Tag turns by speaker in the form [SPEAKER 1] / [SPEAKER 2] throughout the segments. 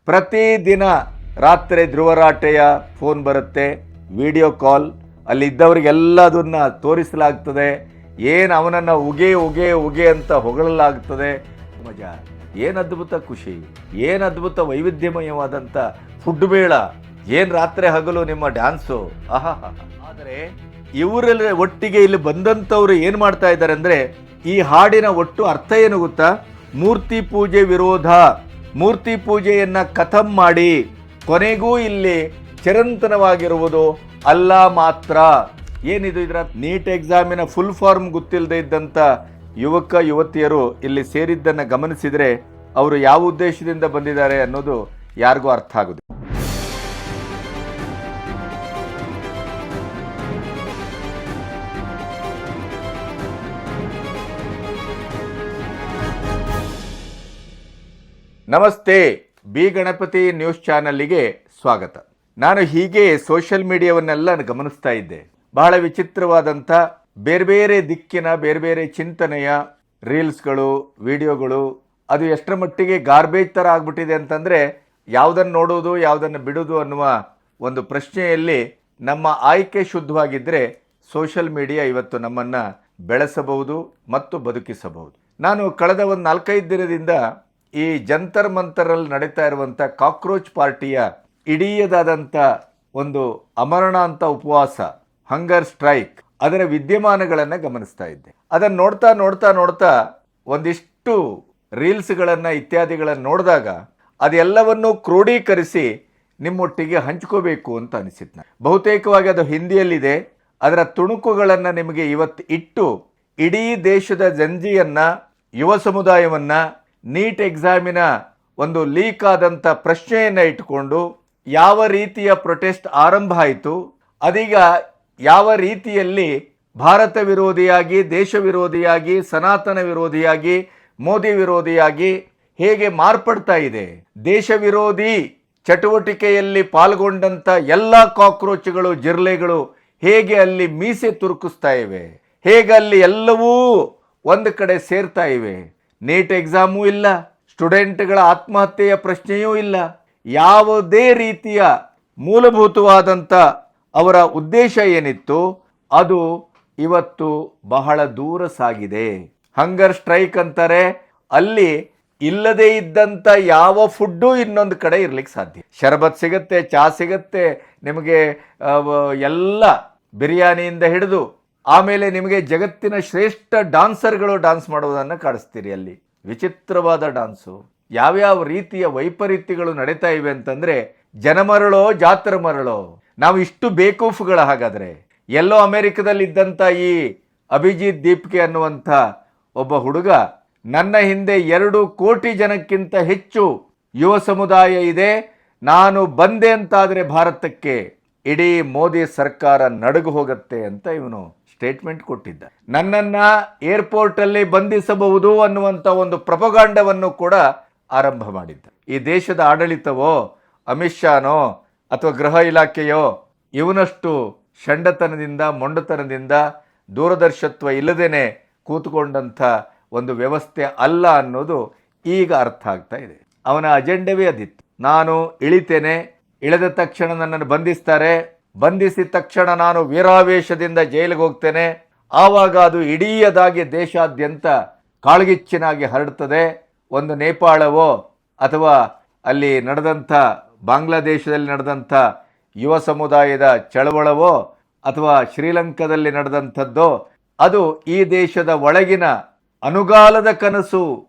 [SPEAKER 1] ಪ್ರತಿದಿನ ರಾತ್ರಿ ಧ್ರುವರಾಟೆಯ ಫೋನ್ ಬರುತ್ತೆ, ವಿಡಿಯೋ ಕಾಲ್, ಅಲ್ಲಿದ್ದವರಿಗೆಲ್ಲದನ್ನ ತೋರಿಸಲಾಗ್ತದೆ. ಏನು ಅವನನ್ನು ಉಗೆ ಉಗೆ ಉಗೆ ಅಂತ ಹೊಗಳಲಾಗ್ತದೆ. ಮಜಾ, ಏನು ಅದ್ಭುತ ಖುಷಿ, ಏನು ಅದ್ಭುತ ವೈವಿಧ್ಯಮಯವಾದಂಥ ಫುಡ್ ಮೇಳ, ಏನು ರಾತ್ರಿ ಹಗಲು ನಿಮ್ಮ ಡ್ಯಾನ್ಸು, ಆಹಾ. ಆದರೆ ಇವರೆಲ್ಲ ಒಟ್ಟಿಗೆ ಇಲ್ಲಿ ಬಂದಂಥವ್ರು ಏನು ಮಾಡ್ತಾ ಇದ್ದಾರೆ ಅಂದರೆ, ಈ ಹಾಡಿನ ಒಟ್ಟು ಅರ್ಥ ಏನು ಗೊತ್ತಾ? ಮೂರ್ತಿ ಪೂಜೆ ವಿರೋಧ, ಮೂರ್ತಿ ಪೂಜೆಯನ್ನು ಖತಮ್ ಮಾಡಿ ಕೊನೆಗೂ ಇಲ್ಲಿ ಚಿರಂತನವಾಗಿರುವುದು ಅಲ್ಲ ಮಾತ್ರ. ಏನಿದು? ಇದರ ನೀಟ್ ಎಕ್ಸಾಮಿನ ಫುಲ್ ಫಾರ್ಮ್ ಗೊತ್ತಿಲ್ಲದೆ ಇದ್ದಂಥ ಯುವಕ ಯುವತಿಯರು ಇಲ್ಲಿ ಸೇರಿದ್ದನ್ನು ಗಮನಿಸಿದರೆ ಅವರು ಯಾವ ಉದ್ದೇಶದಿಂದ ಬಂದಿದ್ದಾರೆ ಅನ್ನೋದು ಯಾರಿಗೂ ಅರ್ಥ ಆಗುದು. ನಮಸ್ತೆ, ಬಿ ಗಣಪತಿ ನ್ಯೂಸ್ ಚಾನಲ್ಗೆ ಸ್ವಾಗತ. ನಾನು ಹೀಗೆ ಸೋಷಿಯಲ್ ಮೀಡಿಯಾವನ್ನೆಲ್ಲ ಗಮನಿಸ್ತಾ ಇದ್ದೆ. ಬಹಳ ವಿಚಿತ್ರವಾದಂಥ ಬೇರೆ ಬೇರೆ ದಿಕ್ಕಿನ ಬೇರೆ ಬೇರೆ ಚಿಂತನೆಯ ರೀಲ್ಸ್ಗಳು, ವಿಡಿಯೋಗಳು, ಅದು ಎಷ್ಟರ ಮಟ್ಟಿಗೆ ಗಾರ್ಬೇಜ್ ಥರ ಆಗ್ಬಿಟ್ಟಿದೆ ಅಂತಂದರೆ, ಯಾವುದನ್ನು ನೋಡೋದು ಯಾವುದನ್ನು ಬಿಡೋದು ಅನ್ನುವ ಒಂದು ಪ್ರಶ್ನೆಯಲ್ಲಿ ನಮ್ಮ ಆಯ್ಕೆ ಶುದ್ಧವಾಗಿದ್ದರೆ ಸೋಷಿಯಲ್ ಮೀಡಿಯಾ ಇವತ್ತು ನಮ್ಮನ್ನು ಬೆಳೆಸಬಹುದು ಮತ್ತು ಬದುಕಿಸಬಹುದು. ನಾನು ಕಳೆದ ಒಂದು 4-5 ದಿನದಿಂದ ಈ ಜಂತರ್ ಮಂತರಲ್ಲಿ ನಡೀತಾ ಇರುವಂಥ ಕಾಕ್ರೋಚ್ ಪಾರ್ಟಿಯ ಇಡೀದಾದಂಥ ಒಂದು ಅಮರಣಾಂತ ಉಪವಾಸ, ಹಂಗರ್ ಸ್ಟ್ರೈಕ್, ಅದರ ವಿದ್ಯಮಾನಗಳನ್ನು ಗಮನಿಸ್ತಾ ಇದ್ದೆ. ಅದನ್ನು ನೋಡ್ತಾ ನೋಡ್ತಾ ನೋಡ್ತಾ ಒಂದಿಷ್ಟು ರೀಲ್ಸ್ಗಳನ್ನು ಇತ್ಯಾದಿಗಳನ್ನು ನೋಡಿದಾಗ ಅದೆಲ್ಲವನ್ನೂ ಕ್ರೋಢೀಕರಿಸಿ ನಿಮ್ಮೊಟ್ಟಿಗೆ ಹಂಚ್ಕೋಬೇಕು ಅಂತ ಅನಿಸಿತ್ತು. ಬಹುತೇಕವಾಗಿ ಅದು ಹಿಂದಿಯಲ್ಲಿದೆ. ಅದರ ತುಣುಕುಗಳನ್ನು ನಿಮಗೆ ಇವತ್ತು ಇಟ್ಟು ಇಡೀ ದೇಶದ ಜನಜಿಯನ್ನು, ಯುವ ಸಮುದಾಯವನ್ನು ನೀಟ್ ಎಕ್ಸಾಮಿನ ಒಂದು ಲೀಕ್ ಆದಂಥ ಪ್ರಶ್ನೆಯನ್ನು ಇಟ್ಟುಕೊಂಡು ಯಾವ ರೀತಿಯ ಪ್ರೊಟೆಸ್ಟ್ ಆರಂಭ ಆಯಿತು, ಅದೀಗ ಯಾವ ರೀತಿಯಲ್ಲಿ ಭಾರತ ವಿರೋಧಿಯಾಗಿ, ದೇಶ ವಿರೋಧಿಯಾಗಿ, ಸನಾತನ ವಿರೋಧಿಯಾಗಿ, ಮೋದಿ ವಿರೋಧಿಯಾಗಿ ಹೇಗೆ ಮಾರ್ಪಡ್ತಾ ಇದೆ, ದೇಶ ವಿರೋಧಿ ಚಟುವಟಿಕೆಯಲ್ಲಿ ಪಾಲ್ಗೊಂಡಂಥ ಎಲ್ಲ ಕಾಕ್ರೋಚ್ಗಳು, ಜಿರ್ಲೆಗಳು ಹೇಗೆ ಅಲ್ಲಿ ಮೀಸೆ ತುರುಕಿಸ್ತಾ ಇವೆ, ಹೇಗೆ ಅಲ್ಲಿ ಎಲ್ಲವೂ ಒಂದು ಕಡೆ ಸೇರ್ತಾ ಇವೆ. ನೀಟ್ ಎಕ್ಸಾಮೂ ಇಲ್ಲ, ಸ್ಟೂಡೆಂಟ್ಗಳ ಆತ್ಮಹತ್ಯೆಯ ಪ್ರಶ್ನೆಯೂ ಇಲ್ಲ. ಯಾವುದೇ ರೀತಿಯ ಮೂಲಭೂತವಾದಂಥ ಅವರ ಉದ್ದೇಶ ಏನಿತ್ತು ಅದು ಇವತ್ತು ಬಹಳ ದೂರ ಸಾಗಿದೆ. ಹಂಗರ್ ಸ್ಟ್ರೈಕ್ ಅಂತಾರೆ, ಅಲ್ಲಿ ಇಲ್ಲದೇ ಇದ್ದಂಥ ಯಾವ ಫುಡ್ಡು ಇನ್ನೊಂದು ಕಡೆ ಇರ್ಲಿಕ್ಕೆ ಸಾಧ್ಯ. ಶರಬತ್ ಸಿಗುತ್ತೆ, ಚಹಾ ಸಿಗುತ್ತೆ, ನಿಮಗೆ ಎಲ್ಲ ಬಿರಿಯಾನಿಯಿಂದ ಹಿಡಿದು ಆಮೇಲೆ ನಿಮಗೆ ಜಗತ್ತಿನ ಶ್ರೇಷ್ಠ ಡಾನ್ಸರ್ಗಳು ಡಾನ್ಸ್ ಮಾಡೋದನ್ನು ಕಾಣಿಸ್ತೀರಿ. ಅಲ್ಲಿ ವಿಚಿತ್ರವಾದ ಡಾನ್ಸು, ಯಾವ್ಯಾವ ರೀತಿಯ ವೈಪರೀತ್ಯಗಳು ನಡೀತಾ ಇವೆ ಅಂತಂದರೆ, ಜನ ಮರಳೋ ಜಾತ್ರ ಮರಳೋ. ನಾವು ಇಷ್ಟು ಬೇಕೂಫುಗಳ ಹಾಗಾದರೆ? ಎಲ್ಲೋ ಅಮೆರಿಕದಲ್ಲಿದ್ದಂಥ ಈ ಅಭಿಜಿತ್ ದೀಪ್ಕೆ ಅನ್ನುವಂಥ ಒಬ್ಬ ಹುಡುಗ, ನನ್ನ ಹಿಂದೆ 2 ಕೋಟಿ ಜನಕ್ಕಿಂತ ಹೆಚ್ಚು ಯುವ ಸಮುದಾಯ ಇದೆ, ನಾನು ಬಂದೆ ಅಂತಾದರೆ ಭಾರತಕ್ಕೆ ಇಡೀ ಮೋದಿ ಸರ್ಕಾರ ನಡುಗು ಹೋಗುತ್ತೆ ಅಂತ ಇವನು ಸ್ಟೇಟ್ಮೆಂಟ್ ಕೊಟ್ಟಿದ್ದ. ನನ್ನನ್ನು ಏರ್ಪೋರ್ಟಲ್ಲಿ ಬಂಧಿಸಬಹುದು ಅನ್ನುವಂಥ ಒಂದು ಪ್ರಪಗಾಂಡವನ್ನು ಕೂಡ ಆರಂಭ ಮಾಡಿದ್ದ. ಈ ದೇಶದ ಆಡಳಿತವೋ, ಅಮಿತ್ ಶಾನೋ ಅಥವಾ ಗೃಹ ಇಲಾಖೆಯೋ ಇವನಷ್ಟು ಷಂಡತನದಿಂದ, ಮೊಂಡತನದಿಂದ, ದೂರದರ್ಶತ್ವ ಇಲ್ಲದೇನೆ ಕೂತ್ಕೊಂಡಂಥ ಒಂದು ವ್ಯವಸ್ಥೆ ಅಲ್ಲ ಅನ್ನೋದು ಈಗ ಅರ್ಥ ಆಗ್ತಾ ಇದೆ. ಅವನ ಅಜೆಂಡವೇ ಅದಿತ್ತು. ನಾನು ಇಳಿತೇನೆ, ಇಳಿದ ತಕ್ಷಣ ನನ್ನನ್ನು ಬಂಧಿಸ್ತಾರೆ, ಬಂಧಿಸಿದ ತಕ್ಷಣ ನಾನು ವೀರಾವೇಶದಿಂದ ಜೈಲಿಗೆ ಹೋಗ್ತೇನೆ, ಆವಾಗ ಅದು ಇಡೀದಾಗಿ ದೇಶಾದ್ಯಂತ ಕಾಳ್ಗಿಚ್ಚಿನಾಗಿ ಹರಡ್ತದೆ. ಒಂದು ನೇಪಾಳವೋ ಅಥವಾ ಅಲ್ಲಿ ನಡೆದಂಥ ಬಾಂಗ್ಲಾದೇಶದಲ್ಲಿ ನಡೆದಂಥ ಯುವ ಸಮುದಾಯದ ಚಳವಳವೋ ಅಥವಾ ಶ್ರೀಲಂಕಾದಲ್ಲಿ ನಡೆದಂಥದ್ದೋ, ಅದು ಈ ದೇಶದ ಒಳಗಿನ ಅನುಗಾಲದ ಕನಸು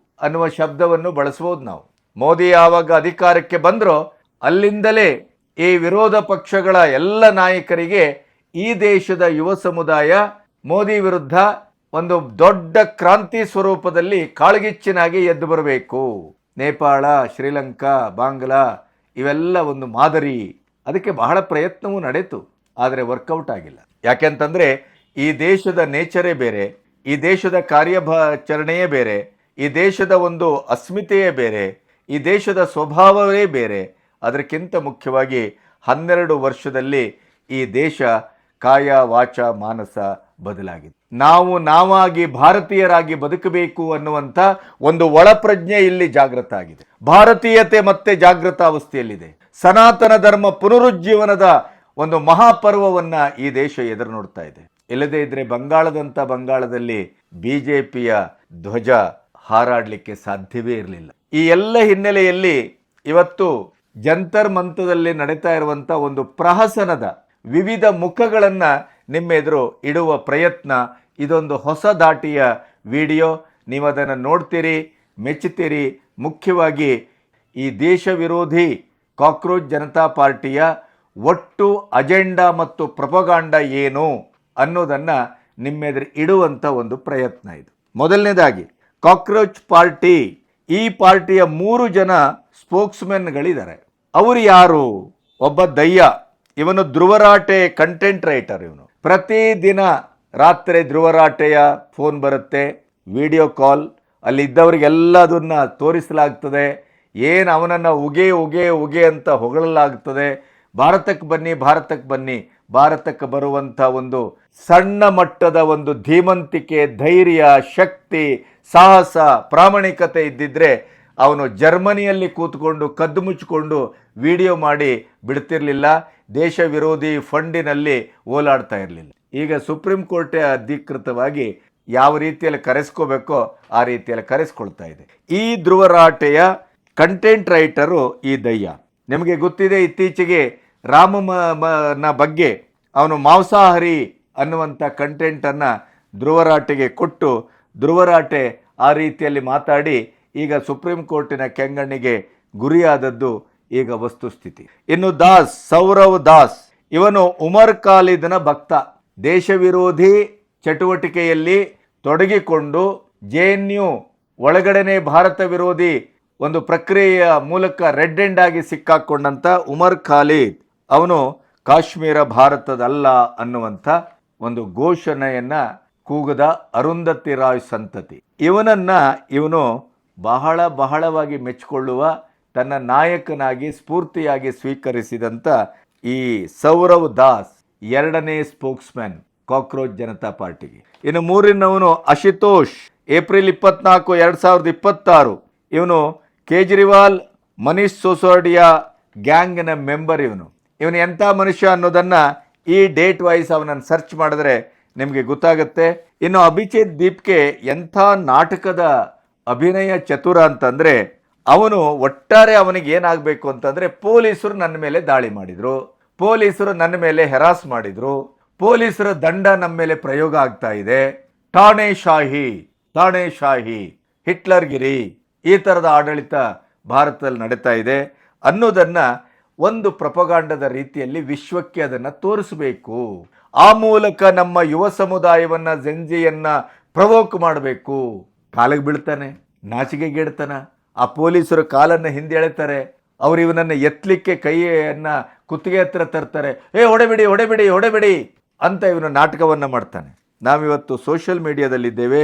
[SPEAKER 1] ಅನ್ನುವ ಶಬ್ದವನ್ನು ಬಳಸ್ಬೋದು ನಾವು. ಮೋದಿ ಯಾವಾಗ ಅಧಿಕಾರಕ್ಕೆ ಬಂದರೋ ಅಲ್ಲಿಂದಲೇ ಈ ವಿರೋಧ ಪಕ್ಷಗಳ ಎಲ್ಲ ನಾಯಕರಿಗೆ ಈ ದೇಶದ ಯುವ ಸಮುದಾಯ ಮೋದಿ ವಿರುದ್ಧ ಒಂದು ದೊಡ್ಡ ಕ್ರಾಂತಿ ಸ್ವರೂಪದಲ್ಲಿ ಕಾಳ್ಗಿಚ್ಚಿನಾಗಿ ಎದ್ದು ಬರಬೇಕು. ನೇಪಾಳ, ಶ್ರೀಲಂಕಾ, ಬಾಂಗ್ಲಾ ಇವೆಲ್ಲ ಒಂದು ಮಾದರಿ. ಅದಕ್ಕೆ ಬಹಳ ಪ್ರಯತ್ನವೂ ನಡೆಯಿತು, ಆದರೆ ವರ್ಕೌಟ್ ಆಗಿಲ್ಲ. ಯಾಕೆಂತಂದರೆ ಈ ದೇಶದ ನೇಚರೇ ಬೇರೆ, ಈ ದೇಶದ ಕಾರ್ಯಾಚರಣೆಯೇ ಬೇರೆ, ಈ ದೇಶದ ಒಂದು ಅಸ್ಮಿತೆಯೇ ಬೇರೆ, ಈ ದೇಶದ ಸ್ವಭಾವವೇ ಬೇರೆ. ಅದಕ್ಕಿಂತ ಮುಖ್ಯವಾಗಿ 12 ವರ್ಷದಲ್ಲಿ ಈ ದೇಶ ಕಾಯ ವಾಚ ಮಾನಸ ಬದಲಾಗಿದೆ. ನಾವು ನಾವಾಗಿ ಭಾರತೀಯರಾಗಿ ಬದುಕಬೇಕು ಅನ್ನುವಂಥ ಒಂದು ಒಳಪ್ರಜ್ಞೆ ಇಲ್ಲಿ ಜಾಗೃತ ಆಗಿದೆ. ಭಾರತೀಯತೆ ಮತ್ತೆ ಜಾಗೃತ ಅವಸ್ಥೆಯಲ್ಲಿದೆ. ಸನಾತನ ಧರ್ಮ ಪುನರುಜ್ಜೀವನದ ಒಂದು ಮಹಾಪರ್ವವನ್ನ ಈ ದೇಶ ಎದುರು ನೋಡ್ತಾ ಇದೆ. ಇಲ್ಲದೇ ಇದ್ರೆ ಬಂಗಾಳದಲ್ಲಿ ಬಿಜೆಪಿಯ ಧ್ವಜ ಹಾರಾಡಲಿಕ್ಕೆ ಸಾಧ್ಯವೇ ಇರಲಿಲ್ಲ. ಈ ಎಲ್ಲ ಹಿನ್ನೆಲೆಯಲ್ಲಿ ಇವತ್ತು ಜಂತರ್ ಮಂತದಲ್ಲಿ ನಡೀತಾ ಇರುವಂತ ಒಂದು ಪ್ರಹಸನದ ವಿವಿಧ ಮುಖಗಳನ್ನ ನಿಮ್ಮ ಎದುರು ಇಡುವ ಪ್ರಯತ್ನ. ಇದೊಂದು ಹೊಸ ದಾಟಿಯ ವಿಡಿಯೋ. ನೀವು ಅದನ್ನು ನೋಡ್ತೀರಿ, ಮೆಚ್ಚುತ್ತೀರಿ. ಮುಖ್ಯವಾಗಿ ಈ ದೇಶ ವಿರೋಧಿ ಕಾಕ್ರೋಚ್ ಜನತಾ ಪಾರ್ಟಿಯ ಒಟ್ಟು ಅಜೆಂಡಾ ಮತ್ತು ಪ್ರೊಪಗಾಂಡ ಏನು ಅನ್ನೋದನ್ನು ನಿಮ್ಮೆದುರು ಇಡುವಂಥ ಒಂದು ಪ್ರಯತ್ನ ಇದು. ಮೊದಲನೇದಾಗಿ ಕಾಕ್ರೋಚ್ ಪಾರ್ಟಿ, ಈ ಪಾರ್ಟಿಯ 3 ಜನ ಸ್ಪೋಕ್ಸ್ಮೆನ್ಗಳಿದ್ದಾರೆ. ಅವರು ಯಾರು? ಒಬ್ಬ ದಯ್ಯ, ಇವನು ಧ್ರುವರಾಟೆ ಕಂಟೆಂಟ್ ರೈಟರ್. ಇವನು ಪ್ರತಿದಿನ ರಾತ್ರಿ ಧ್ರುವರಾಟೆಯ ಫೋನ್ ಬರುತ್ತೆ, ವಿಡಿಯೋ ಕಾಲ್, ಅಲ್ಲಿ ಇದ್ದವರಿಗೆಲ್ಲದನ್ನ ತೋರಿಸಲಾಗ್ತದೆ. ಏನು ಅವನನ್ನು ಉಗೆ ಅಂತ ಹೊಗಳಲಾಗ್ತದೆ. ಭಾರತಕ್ಕೆ ಬನ್ನಿ, ಭಾರತಕ್ಕೆ ಬರುವಂಥ ಒಂದು ಸಣ್ಣ ಮಟ್ಟದ ಒಂದು ಧೀಮಂತಿಕೆ, ಧೈರ್ಯ, ಶಕ್ತಿ, ಸಾಹಸ, ಪ್ರಾಮಾಣಿಕತೆ ಇದ್ದಿದ್ರೆ ಅವನು ಜರ್ಮನಿಯಲ್ಲಿ ಕೂತ್ಕೊಂಡು ಕದ್ದು ಮುಚ್ಚಿಕೊಂಡು ವಿಡಿಯೋ ಮಾಡಿ ಬಿಡ್ತಿರ್ಲಿಲ್ಲ. ದೇಶ ವಿರೋಧಿ ಫಂಡಿನಲ್ಲಿ ಓಲಾಡ್ತಾ ಇರಲಿಲ್ಲ. ಈಗ ಸುಪ್ರೀಂ ಕೋರ್ಟೇ ಅಧಿಕೃತವಾಗಿ ಯಾವ ರೀತಿಯಲ್ಲಿ ಕರೆಸ್ಕೋಬೇಕೋ ಆ ರೀತಿಯಲ್ಲಿ ಕರೆಸ್ಕೊಳ್ತಾ ಇದೆ. ಈ ಧ್ರುವರಾಟೆಯ ಕಂಟೆಂಟ್ ರೈಟರು ಈ ದಯ್ಯ. ನಿಮಗೆ ಗೊತ್ತಿದೆ, ಇತ್ತೀಚೆಗೆ ರಾಮನ ಬಗ್ಗೆ ಅವನು ಮಾಂಸಾಹಾರಿ ಅನ್ನುವಂಥ ಕಂಟೆಂಟನ್ನು ಧ್ರುವರಾಟೆಗೆ ಕೊಟ್ಟು ಧ್ರುವರಾಟೆ ಆ ರೀತಿಯಲ್ಲಿ ಮಾತಾಡಿ ಈಗ ಸುಪ್ರೀಂ ಕೋರ್ಟಿನ ಕೆಂಗಣ್ಣಿಗೆ ಗುರಿಯಾದದ್ದು ಈಗ ವಸ್ತುಸ್ಥಿತಿ. ಇನ್ನು ಸೌರವ್ ದಾಸ್, ಇವನು ಉಮರ್ ಖಾಲಿದ್ನ ಭಕ್ತ. ದೇಶ ವಿರೋಧಿ ಚಟುವಟಿಕೆಯಲ್ಲಿ ತೊಡಗಿಕೊಂಡು JNU ಒಳಗಡೆನೆ ಭಾರತ ವಿರೋಧಿ ಒಂದು ಪ್ರಕ್ರಿಯೆಯ ಮೂಲಕ ರೆಡ್ ಎಂಡ್ ಆಗಿ ಸಿಕ್ಕಾಕೊಂಡಂತ ಉಮರ್ ಖಾಲಿದ್, ಅವನು ಕಾಶ್ಮೀರ ಭಾರತದಲ್ಲ ಅನ್ನುವಂಥ ಒಂದು ಘೋಷಣೆಯನ್ನ ಕೂಗದ ಅರುಂಧತಿ ರಾಯ್ ಸಂತತಿ. ಇವನು ಬಹಳವಾಗಿ ಮೆಚ್ಚಿಕೊಳ್ಳುವ, ತನ್ನ ನಾಯಕನಾಗಿ ಸ್ಫೂರ್ತಿಯಾಗಿ ಸ್ವೀಕರಿಸಿದಂಥ ಈ ಸೌರವ್ ದಾಸ್ 2ನೇ ಸ್ಪೋಕ್ಸ್ಮ್ಯಾನ್ ಕಾಕ್ರೋಚ್ ಜನತಾ ಪಾರ್ಟಿಗೆ. ಇನ್ನು 3ರವನು ಅಶುತೋಷ್, ಏಪ್ರಿಲ್ 24, 2026, ಇವನು ಕೇಜ್ರಿವಾಲ್ ಮನೀಶ್ ಸಿಸೋಡಿಯಾ ಗ್ಯಾಂಗ್ನ ಮೆಂಬರ್. ಇವನು ಎಂಥ ಮನುಷ್ಯ ಅನ್ನೋದನ್ನು ಈ ಡೇಟ್ ವೈಸ್ ಅವನನ್ನು ಸರ್ಚ್ ಮಾಡಿದ್ರೆ ನಿಮಗೆ ಗೊತ್ತಾಗುತ್ತೆ. ಇನ್ನು ಅಭಿಜಿತ್ ದೀಪ್ಗೆ ಎಂಥ ನಾಟಕದ ಅಭಿನಯ ಚತುರ ಅಂತಂದರೆ, ಅವನು ಒಟ್ಟಾರೆ ಅವನಿಗೆ ಏನಾಗಬೇಕು ಅಂತಂದರೆ, ಪೊಲೀಸರು ನನ್ನ ಮೇಲೆ ದಾಳಿ ಮಾಡಿದರು, ಪೊಲೀಸರು ನನ್ನ ಮೇಲೆ ಹೆರಾಸ್ ಮಾಡಿದರು, ಪೊಲೀಸರ ದಂಡ ನಮ್ಮ ಮೇಲೆ ಪ್ರಯೋಗ ಆಗ್ತಾ ಇದೆ, ಠಾಣೆ ಶಾಹಿ, ಹಿಟ್ಲರ್ಗಿರಿ, ಈ ಥರದ ಆಡಳಿತ ಭಾರತದಲ್ಲಿ ನಡೀತಾ ಇದೆ ಅನ್ನೋದನ್ನು ಒಂದು ಪ್ರೊಪಗಾಂಡದ ರೀತಿಯಲ್ಲಿ ವಿಶ್ವಕ್ಕೆ ಅದನ್ನು ತೋರಿಸಬೇಕು. ಆ ಮೂಲಕ ನಮ್ಮ ಯುವ ಸಮುದಾಯವನ್ನು, ಜೆನ್ಜಿಯನ್ನು ಪ್ರವೋಕ್ ಮಾಡಬೇಕು. ಕಾಲಿಗೆ ಬೀಳ್ತಾನೆ, ನಾಚಿಕೆಗೇಡ್ತಾನ, ಆ ಪೊಲೀಸರು ಕಾಲನ್ನು ಹಿಂದೆ ಎಳಿತಾರೆ, ಅವರು ಇವನನ್ನು ಎತ್ತಲಿಕ್ಕೆ ಕೈಯನ್ನು ಕುತ್ತಿಗೆ ಹತ್ರ ತರ್ತಾರೆ, ಹೊಡೆಬಿಡಿ ಅಂತ ಇವನು ನಾಟಕವನ್ನು ಮಾಡ್ತಾನೆ. ನಾವಿವತ್ತು ಸೋಷಿಯಲ್ ಮೀಡಿಯಾದಲ್ಲಿದ್ದೇವೆ,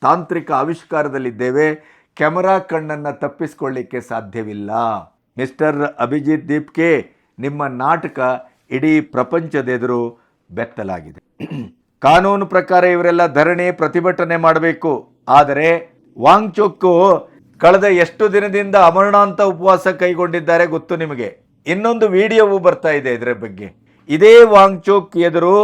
[SPEAKER 1] ತಾಂತ್ರಿಕ ಆವಿಷ್ಕಾರದಲ್ಲಿದ್ದೇವೆ, ಕ್ಯಾಮರಾ ಕಣ್ಣನ್ನು ತಪ್ಪಿಸ್ಕೊಳ್ಳಿಕ್ಕೆ ಸಾಧ್ಯವಿಲ್ಲ. ಮಿಸ್ಟರ್ ಅಭಿಜಿತ್ ದೀಪ್ಗೆ, ನಿಮ್ಮ ನಾಟಕ ಇಡೀ ಪ್ರಪಂಚದೆದುರು ಬೆತ್ತಲಾಗಿದೆ. ಕಾನೂನು ಪ್ರಕಾರ ಇವರೆಲ್ಲ ಧರಣಿ ಪ್ರತಿಭಟನೆ ಮಾಡಬೇಕು. ಆದರೆ ವಾಂಗ್ಚುಕ್ ಕಳೆದ ಎಷ್ಟು ದಿನದಿಂದ ಅಮರನಾಥ ಉಪವಾಸ ಕೈಗೊಂಡಿದ್ದಾರೆ ಗೊತ್ತು ನಿಮಗೆ. ಇನ್ನೊಂದು ವಿಡಿಯೋವು ಬರ್ತಾ ಇದೆ ಇದರ ಬಗ್ಗೆ. ಇದೇ ವಾಂಗ್ಚುಕ್ ಎದುರು